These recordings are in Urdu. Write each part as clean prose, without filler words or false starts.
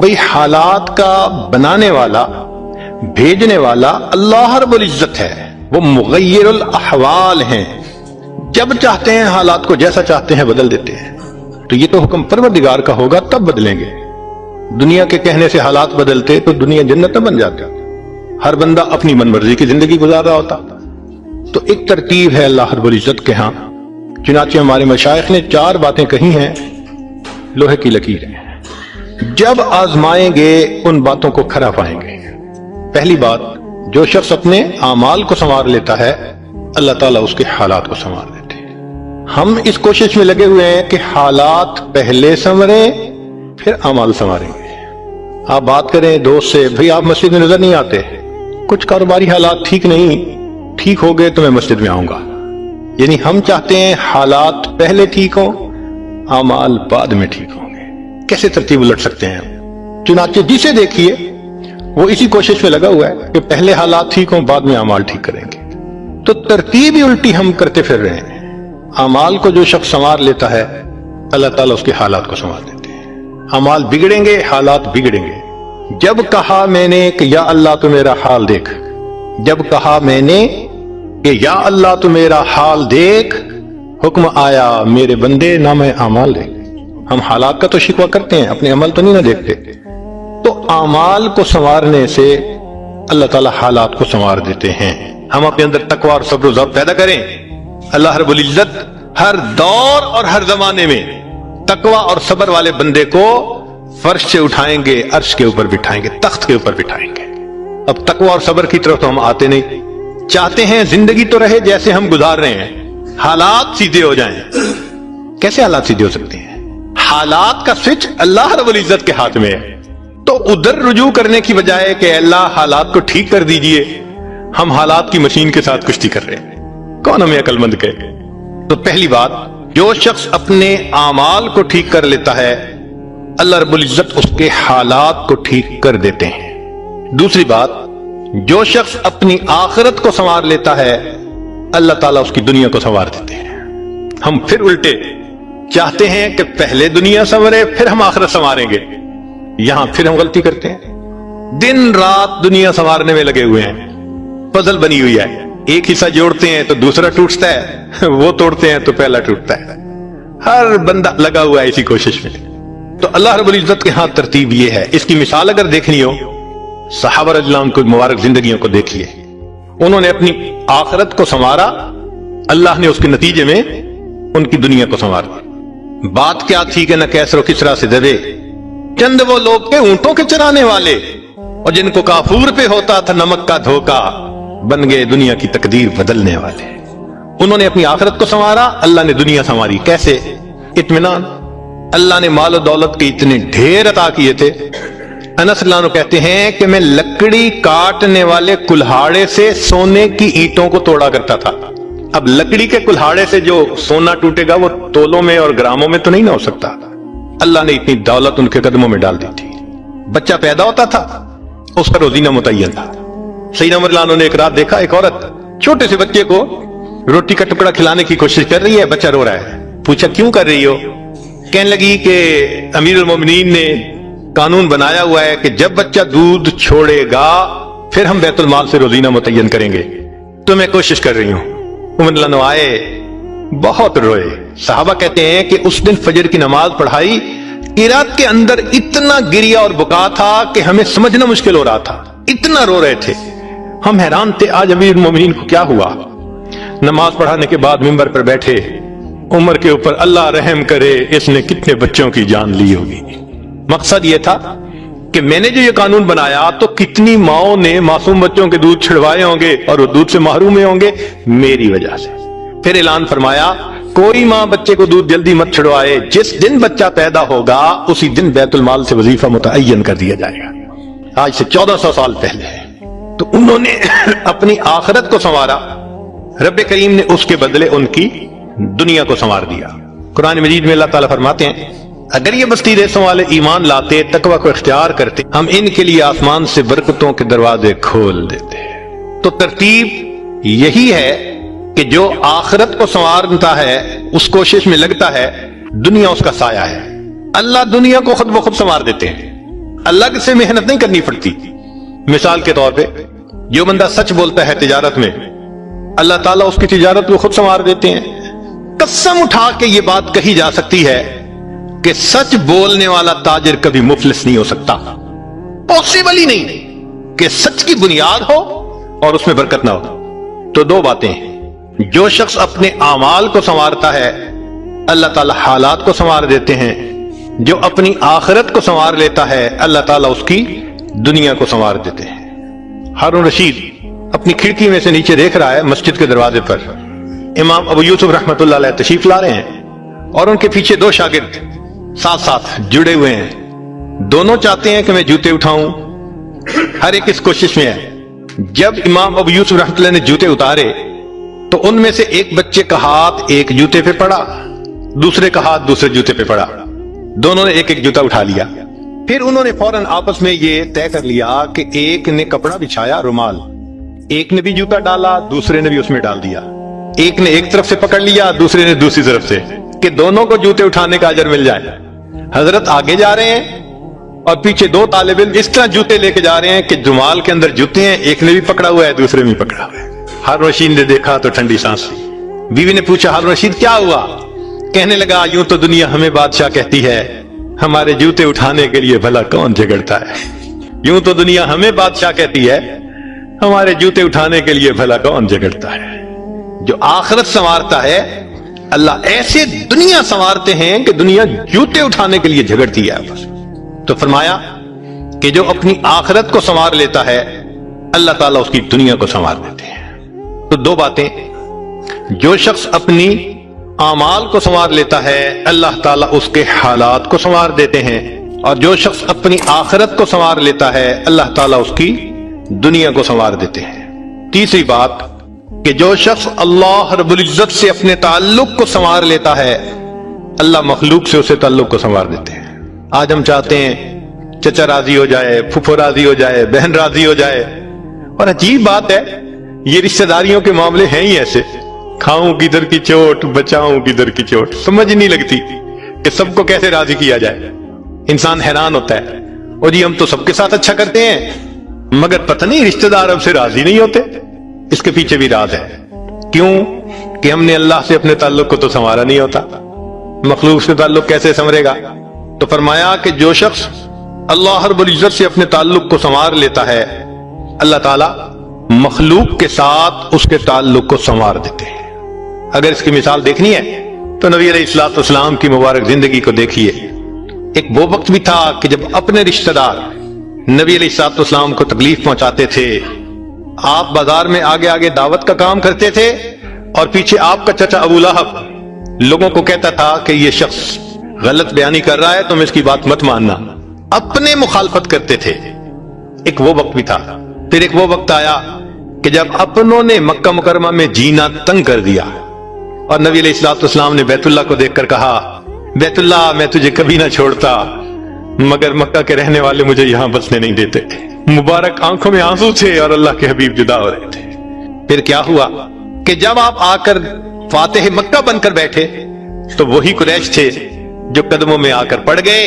بھئی حالات کا بنانے والا بھیجنے والا اللہ رب العزت ہے، وہ مغیر الاحوال ہیں، جب چاہتے ہیں حالات کو جیسا چاہتے ہیں بدل دیتے ہیں۔ تو یہ تو حکم پروردگار کا ہوگا تب بدلیں گے۔ دنیا کے کہنے سے حالات بدلتے تو دنیا جنت نہ بن جاتا، ہر بندہ اپنی من مرضی کی زندگی گزار رہا ہوتا۔ تو ایک ترتیب ہے اللہ رب العزت کے ہاں، چنانچہ ہمارے مشائخ نے 4 باتیں کہی ہیں، لوہے کی لکیریں، جب آزمائیں گے ان باتوں کو کھرا پائیں گے۔ پہلی بات، جو شخص اپنے اعمال کو سنوار لیتا ہے اللہ تعالیٰ اس کے حالات کو سنوار دیتے ہیں۔ ہم اس کوشش میں لگے ہوئے ہیں کہ حالات پہلے سنوریں پھر اعمال سنواریں گے۔ آپ بات کریں دوست سے، بھئی آپ مسجد میں نظر نہیں آتے، کچھ کاروباری حالات ٹھیک نہیں، ٹھیک ہو گئے تو میں مسجد میں آؤں گا۔ یعنی ہم چاہتے ہیں حالات پہلے ٹھیک ہوں، اعمال بعد میں ٹھیک ہوں گے۔ کیسے ترتیب الٹ سکتے ہیں؟ چنانچہ جسے دیکھیے وہ اسی کوشش میں لگا ہوا ہے کہ پہلے حالات ٹھیک ہوں بعد میں اعمال ٹھیک کریں گے۔ تو ترتیب ہی الٹی ہم کرتے پھر رہے ہیں۔ اعمال کو جو شخص سنوار لیتا ہے اللہ تعالیٰ اس کے حالات کو سنوار دیتے ہیں۔ اعمال بگڑیں گے، حالات بگڑیں گے۔ جب کہا میں نے کہ یا اللہ تو میرا حال دیکھ، جب کہا میں نے کہ یا اللہ تو میرا حال دیکھ، حکم آیا میرے بندے نام اعمال دیکھ۔ ہم حالات کا تو شکوہ کرتے ہیں، اپنے عمل تو نہیں نہ دیکھتے۔ تو اعمال کو سنوارنے سے اللہ تعالیٰ حالات کو سنوار دیتے ہیں۔ ہم اپنے اندر تقوی اور صبر و ضبط پیدا کریں، اللہ رب العزت ہر دور اور ہر زمانے میں تقوی اور صبر والے بندے کو فرش سے اٹھائیں گے، عرش کے اوپر بٹھائیں گے، تخت کے اوپر بٹھائیں گے۔ اب تقوی اور صبر کی طرف تو ہم آتے نہیں، چاہتے ہیں زندگی تو رہے جیسے ہم گزار رہے ہیں، حالات سیدھے ہو جائیں۔ کیسے حالات سیدھے ہو سکتے ہیں؟ حالات کا سوئچ اللہ رب العزت کے ہاتھ میں ہے۔ تو ادھر رجوع کرنے کی بجائے کہ اللہ حالات کو ٹھیک کر دیجئے، ہم حالات کی مشین کے ساتھ کشتی کر رہے ہیں۔ کون ہمیں عقل مند کہے؟ تو پہلی بات، جو شخص اپنے اعمال کو ٹھیک کر لیتا ہے اللہ رب العزت اس کے حالات کو ٹھیک کر دیتے ہیں۔ دوسری بات، جو شخص اپنی آخرت کو سنوار لیتا ہے اللہ تعالیٰ اس کی دنیا کو سنوار دیتے ہیں۔ ہم پھر الٹے چاہتے ہیں کہ پہلے دنیا سنورے پھر ہم آخرت سنواریں گے، یہاں پھر ہم غلطی کرتے ہیں۔ دن رات دنیا سنوارنے میں لگے ہوئے ہیں، پزل بنی ہوئی ہے، ایک حصہ جوڑتے ہیں تو دوسرا ٹوٹتا ہے، وہ توڑتے ہیں تو پہلا ٹوٹتا ہے۔ ہر بندہ لگا ہوا ہے اسی کوشش میں۔ تو اللہ رب العزت کے ہاں ترتیب یہ ہے۔ اس کی مثال اگر دیکھنی ہو، صحابہ رضی اللہ عنہ کی مبارک زندگیوں کو دیکھیے، انہوں نے اپنی آخرت کو سنوارا، اللہ نے اس کے نتیجے میں ان کی دنیا کو سنوار دی۔ بات کیا تھی کہ نہ کیسر و کسرا سے ڈرے، چند وہ لوگ کے اونٹوں کے چرانے والے، اور جن کو کافور پہ ہوتا تھا نمک کا دھوکا، بن گئے دنیا کی تقدیر بدلنے والے۔ انہوں نے اپنی آخرت کو سنوارا، اللہ نے دنیا سنواری۔ کیسے؟ اطمینان۔ اللہ نے مال و دولت کے اتنے ڈھیر عطا کیے تھے، انس اللہ عنہ کہتے ہیں کہ میں لکڑی کاٹنے والے کلہاڑے سے سونے کی اینٹوں کو توڑا کرتا تھا۔ اب لکڑی کے کلہاڑے سے جو سونا ٹوٹے گا وہ تولوں میں اور گراموں میں تو نہیں نہ ہو سکتا۔ اللہ نے اتنی دولت ان کے قدموں میں ڈال دی تھی۔ بچہ پیدا ہوتا تھا، اس کا روزینہ متعین تھا۔ سیدنا عمر رضی اللہ عنہ نے ایک رات دیکھا، ایک عورت چھوٹے سے بچے کو روٹی کا ٹکڑا کھلانے کی کوشش کر رہی ہے، بچہ رو رہا ہے۔ پوچھا کیوں کر رہی ہو؟ کہنے لگی کہ امیر المومنین نے قانون بنایا ہوا ہے کہ جب بچہ دودھ چھوڑے گا پھر ہم بیت المال سے روزینہ متعین کریں گے، تو میں کوشش کر رہی ہوں۔ عمر رضی اللہ عنہ آئے، بہت روئے۔ صحابہ کہتے ہیں کہ اس دن فجر کی نماز پڑھائی، قرات کے اندر اتنا گریا اور بکا تھا کہ ہمیں سمجھنا مشکل ہو رہا تھا، اتنا رو رہے تھے۔ ہم حیران تھے آج امیر المومنین کو کیا ہوا۔ نماز پڑھانے کے بعد منبر پر بیٹھے، عمر کے اوپر اللہ رحم کرے، اس نے کتنے بچوں کی جان لی ہوگی۔ مقصد یہ تھا کہ میں نے جو یہ قانون بنایا تو کتنی ماؤں نے معصوم بچوں کے دودھ چھڑوائے ہوں گے اور وہ دودھ سے محروم ہوں گے میری وجہ سے۔ پھر اعلان فرمایا کوئی ماں بچے کو دودھ جلدی مت چھڑوائے، جس دن بچہ پیدا ہوگا اسی دن بیت المال سے وظیفہ متعین کر دیا جائے گا۔ آج سے 1400 سال پہلے ہے۔ تو انہوں نے اپنی آخرت کو سنوارا، رب کریم نے اس کے بدلے ان کی دنیا کو سنوار دیا۔ قرآن مجید میں اللہ تعالیٰ فرماتے ہیں اگر یہ بستی دیسوں والے ایمان لاتے، تقوی کو اختیار کرتے، ہم ان کے لیے آسمان سے برکتوں کے دروازے کھول دیتے۔ تو ترتیب یہی ہے کہ جو آخرت کو سنوارتا ہے، اس کوشش میں لگتا ہے، دنیا اس کا سایہ ہے۔ اللہ دنیا کو خود بخود سنوار دیتے ہیں، اللہ سے محنت نہیں کرنی پڑتی۔ مثال کے طور پہ جو بندہ سچ بولتا ہے تجارت میں، اللہ تعالیٰ اس کی تجارت کو خود سنوار دیتے ہیں۔ قسم اٹھا کے یہ بات کہی جا سکتی ہے کہ سچ بولنے والا تاجر کبھی مفلس نہیں ہو سکتا، پاسبل ہی نہیں کہ سچ کی بنیاد ہو اور اس میں برکت نہ ہو۔ تو دو باتیں ہیں، جو شخص اپنے اعمال کو سنوارتا ہے اللہ تعالیٰ حالات کو سنوار دیتے ہیں، جو اپنی آخرت کو سنوار لیتا ہے اللہ تعالیٰ اس کی دنیا کو سنوار دیتے ہیں۔ ہارون رشید اپنی کھڑکی میں سے نیچے دیکھ رہا ہے، مسجد کے دروازے پر امام ابو یوسف رحمۃ اللہ علیہ تشریف لا رہے ہیں اور ان کے پیچھے دو شاگرد ساتھ ساتھ جڑے ہوئے ہیں، دونوں چاہتے ہیں کہ میں جوتے اٹھاؤں، ہر ایک اس کوشش میں ہے۔ جب امام ابو یوسف رحمۃ اللہ نے جوتے اتارے تو ان میں سے ایک بچے کا ہاتھ ایک جوتے پہ پڑا، دوسرے کا ہاتھ دوسرے جوتے پہ پڑا، دونوں نے ایک ایک جوتا اٹھا لیا۔ پھر انہوں نے فوراً آپس میں یہ طے کر لیا کہ ایک نے کپڑا بچھایا رومال، ایک نے بھی جوتا ڈالا دوسرے نے بھی اس میں ڈال دیا، ایک نے ایک طرف سے پکڑ لیا دوسرے نے دوسری طرف سے، کہ دونوں کو جوتے اٹھانے کا اجر مل جائے۔ حضرت آگے جا رہے ہیں اور پیچھے دو طالب علم اس طرح جوتے لے کے جا رہے ہیں کہ رومال کے اندر جوتے ہیں، ایک نے بھی پکڑا ہوا ہے دوسرے نے بھی پکڑا ہوا ہے۔ ہارون رشید نے دیکھا تو ٹھنڈی سانس لی۔ بیوی نے پوچھا ہارون رشید کیا ہوا؟ کہنے لگا یوں تو دنیا ہمیں بادشاہ کہتی ہے، ہمارے جوتے اٹھانے کے لیے بھلا کون جھگڑتا ہے؟ یوں تو دنیا ہمیں بادشاہ کہتی ہے، ہمارے جوتے اٹھانے کے لیے بھلا کون جھگڑتا ہے؟ جو آخرت سنوارتا ہے اللہ ایسے دنیا سنوارتے ہیں کہ دنیا جوتے اٹھانے کے لیے جھگڑتی ہے بس۔ تو فرمایا کہ جو اپنی آخرت کو سنوار لیتا ہے اللہ تعالیٰ اس کی دنیا کو سنوار دیتے ہیں۔ تو دو باتیں، جو شخص اپنی اعمال کو سنوار لیتا ہے اللہ تعالیٰ اس کے حالات کو سنوار دیتے ہیں، اور جو شخص اپنی آخرت کو سنوار لیتا ہے اللہ تعالیٰ اس کی دنیا کو سنوار دیتے ہیں۔ تیسری بات کہ جو شخص اللہ رب العزت سے اپنے تعلق کو سنوار لیتا ہے اللہ مخلوق سے اسے تعلق کو سنوار دیتے ہیں۔ آج ہم چاہتے ہیں چچا راضی ہو جائے، پھپھو راضی ہو جائے، بہن راضی ہو جائے، اور عجیب بات ہے یہ رشتہ داریوں کے معاملے ہیں ہی ایسے، کھاؤں کدھر کی چوٹ بچاؤں کدھر کی چوٹ، سمجھ نہیں لگتی کہ سب کو کیسے راضی کیا جائے۔ انسان حیران ہوتا ہے، اور جی ہم تو سب کے ساتھ اچھا کرتے ہیں مگر پتہ نہیں رشتہ دار ہم سے راضی نہیں ہوتے۔ اس کے پیچھے بھی راز ہے، کیوں کہ ہم نے اللہ سے اپنے تعلق کو تو سنوارا نہیں ہوتا، مخلوق سے تعلق کیسے سنورے گا؟ تو فرمایا کہ جو شخص اللہ رب العزت سے اپنے تعلق کو سنوار لیتا ہے اللہ تعالیٰ مخلوق کے ساتھ اس کے تعلق کو سنوار دیتے ہیں۔ اگر اس کی مثال دیکھنی ہے تو نبی علیہ الصلوۃ والسلام کی مبارک زندگی کو دیکھیے۔ ایک وہ وقت بھی تھا کہ جب اپنے رشتہ دار نبی علیہ الصلوۃ والسلام کو تکلیف پہنچاتے تھے، آپ بازار میں آگے آگے دعوت کا کام کرتے تھے اور پیچھے آپ کا چچا ابو لہب لوگوں کو کہتا تھا کہ یہ شخص غلط بیانی کر رہا ہے تم اس کی بات مت ماننا، اپنے مخالفت کرتے تھے۔ ایک وہ وقت بھی تھا، پھر ایک وہ وقت آیا کہ جب اپنوں نے مکہ مکرمہ میں جینا تنگ کر دیا اور نبی علیہ الصلوۃ والسلام نے بیت اللہ کو دیکھ کر کہا بیت اللہ میں تجھے کبھی نہ چھوڑتا مگر مکہ کے رہنے والے مجھے یہاں بسنے نہیں دیتے۔ مبارک آنکھوں میں آنسو تھے اور اللہ کے حبیب جدا ہو رہے تھے۔ پھر کیا ہوا کہ جب آپ آ کر فاتح مکہ بن کر بیٹھے تو وہی قریش تھے جو قدموں میں آ کر پڑ گئے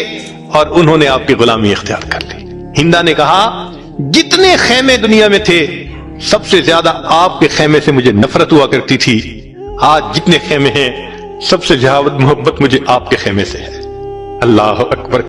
اور انہوں نے آپ کی غلامی اختیار کر لی۔ ہندا نے کہا جتنے خیمے دنیا میں تھے سب سے زیادہ آپ کے خیمے سے مجھے نفرت ہوا کرتی تھی، آج جتنے خیمے ہیں سب سے زیادہ محبت مجھے آپ کے خیمے سے ہے۔ اللہ اکبر۔